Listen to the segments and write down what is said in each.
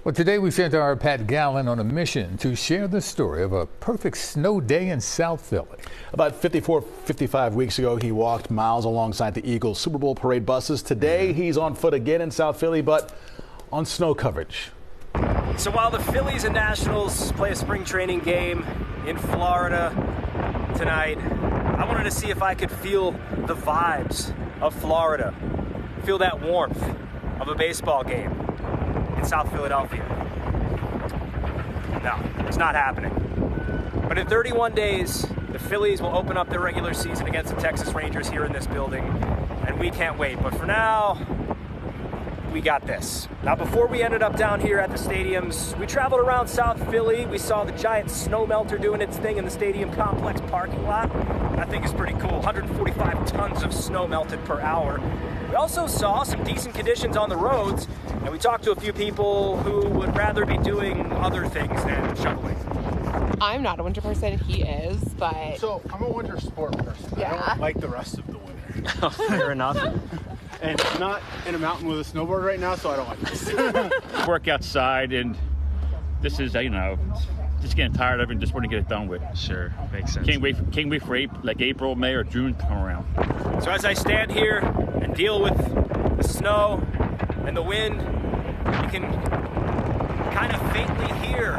Well, today we sent our Pat Gallen on a mission to share the story of a perfect snow day in South Philly. About 55 weeks ago, he walked miles alongside the Eagles Super Bowl parade buses. Today, he's on foot again in South Philly, but on snow coverage. So while the Phillies and Nationals play a spring training game in Florida tonight, I wanted to see if I could feel the vibes of Florida, feel that warmth of a baseball game in South Philadelphia. No, it's not happening. But in 31 days, the Phillies will open up their regular season against the Texas Rangers here in this building, and we can't wait. But for now, we got this. Now, before we ended up down here at the stadiums, we traveled around South Philly. We saw the giant snow melter doing its thing in the stadium complex parking lot. That thing is pretty cool. 145 tons of snow melted per hour. We also saw some decent conditions on the roads, and we talked to a few people who would rather be doing other things than shoveling. I'm not a winter person, he is, but... So, I'm a winter sport person. Yeah. I don't like the rest of the winter. Oh, fair enough. And I'm not in a mountain with a snowboard right now, so I don't like this. Work outside, and this is, just getting tired of it and just want to get it done with. Sure, makes sense. Can't wait for April, May, or June to come around. So as I stand here and deal with the snow and the wind, you can kind of faintly hear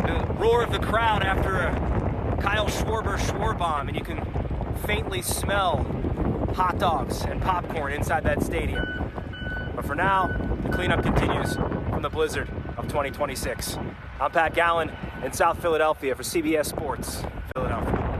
the roar of the crowd after a Kyle Schwarber bomb, and you can faintly smell hot dogs and popcorn inside that stadium. But for now, the cleanup continues from the blizzard of 2026. I'm Pat Gallen in South Philadelphia for CBS Sports.